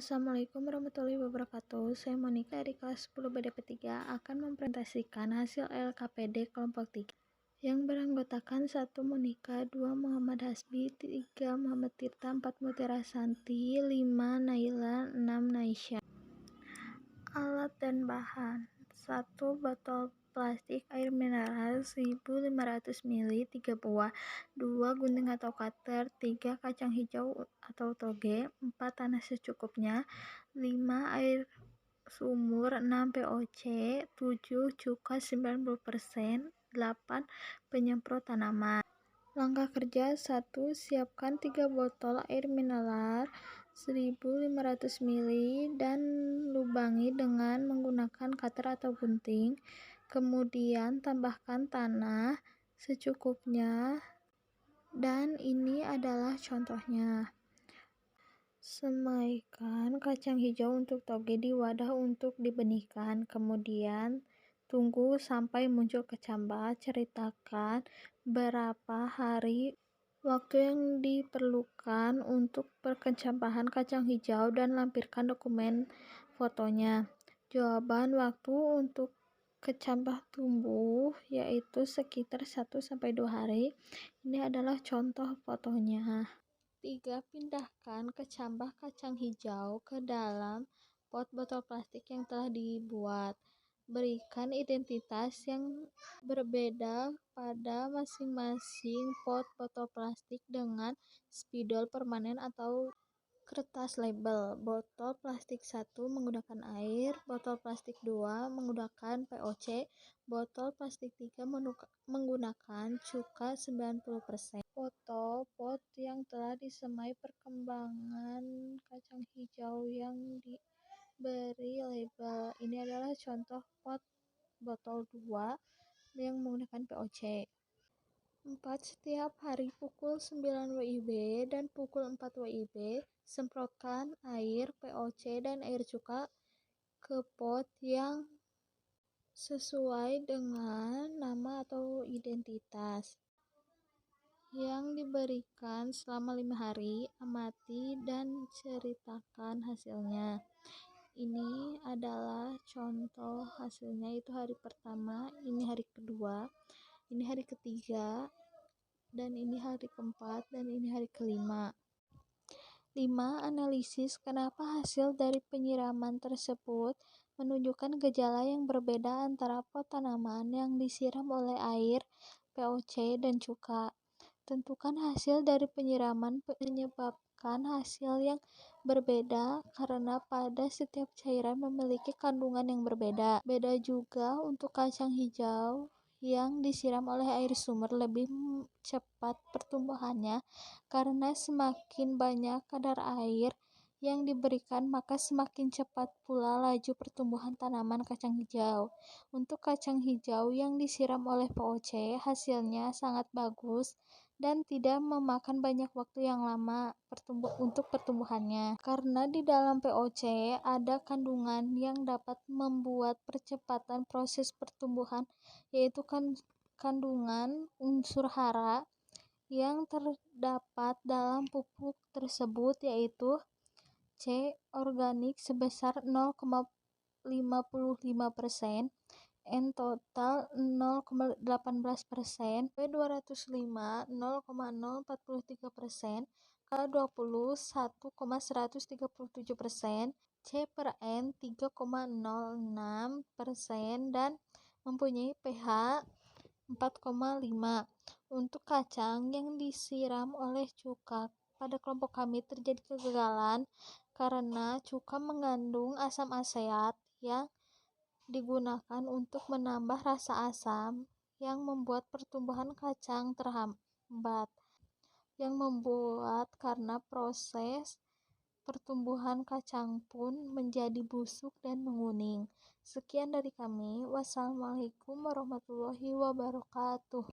Assalamualaikum warahmatullahi wabarakatuh. Saya Monika dari kelas 10 BDP 3 akan mempresentasikan hasil LKPD kelompok 3 yang beranggotakan 1 Monika, 2 Muhammad Hasbi, 3 Muhammad Tirta, 4 Mutiara Santi, 5 Naila, 6 Naisha. Alat dan bahan: 1 botol plastik air mineral 1500 ml 3 buah, 2 gunting atau cutter, 3 kacang hijau atau toge, 4 tanah secukupnya, 5 air sumur, 6 POC, 7 cuka 90%, 8 penyemprot tanaman. Langkah kerja: 1. Siapkan 3 botol air mineral 1500 ml dan lubangi dengan menggunakan cutter atau gunting. Kemudian tambahkan tanah secukupnya, dan ini adalah contohnya. Semaikan kacang hijau untuk toge di wadah untuk dibenihkan. Kemudian tunggu sampai muncul kecambah. Ceritakan berapa hari waktu yang diperlukan untuk perkecambahan kacang hijau dan lampirkan dokumen fotonya. Jawaban: waktu untuk kecambah tumbuh yaitu sekitar 1-2 hari. Ini adalah contoh fotonya. 3. Pindahkan kecambah kacang hijau ke dalam pot botol plastik yang telah dibuat. Berikan identitas yang berbeda pada masing-masing pot botol plastik dengan spidol permanen atau kertas label. Botol plastik 1 menggunakan air, botol plastik 2 menggunakan POC, botol plastik 3 menggunakan cuka 90%. Foto pot yang telah disemai perkembangan kacang hijau yang diberi label. Ini adalah contoh pot botol 2 yang menggunakan POC. 4. Setiap hari pukul 9 WIB dan pukul 4 WIB, semprotkan air POC dan air cuka ke pot yang sesuai dengan nama atau identitas yang diberikan selama 5 hari. Amati dan ceritakan hasilnya. Ini adalah contoh hasilnya, itu hari pertama, ini hari kedua, ini hari ketiga, dan ini hari keempat, dan ini hari kelima. 5. Analisis kenapa hasil dari penyiraman tersebut menunjukkan gejala yang berbeda antara pot tanaman yang disiram oleh air, POC, dan cuka. Tentukan hasil dari penyiraman menyebabkan hasil yang berbeda karena pada setiap cairan memiliki kandungan yang berbeda. Beda juga untuk kacang hijau yang disiram oleh air sumur lebih cepat pertumbuhannya karena semakin banyak kadar air yang diberikan maka semakin cepat pula laju pertumbuhan tanaman kacang hijau. Untuk kacang hijau yang disiram oleh POC, hasilnya sangat bagus dan tidak memakan banyak waktu yang lama untuk pertumbuhannya. Karena di dalam POC ada kandungan yang dapat membuat percepatan proses pertumbuhan, yaitu kandungan unsur hara yang terdapat dalam pupuk tersebut, yaitu C organik sebesar 0,55%, N total 0,18%, P205 0,043%, K20 1,137%, C per N 3,06%, dan mempunyai pH 4,5. Untuk kacang yang disiram oleh cuka, pada kelompok kami terjadi kegagalan karena cuka mengandung asam aseat yang digunakan untuk menambah rasa asam yang membuat pertumbuhan kacang terhambat, yang membuat karena proses pertumbuhan kacang pun menjadi busuk dan menguning. Sekian dari kami. Wassalamualaikum warahmatullahi wabarakatuh.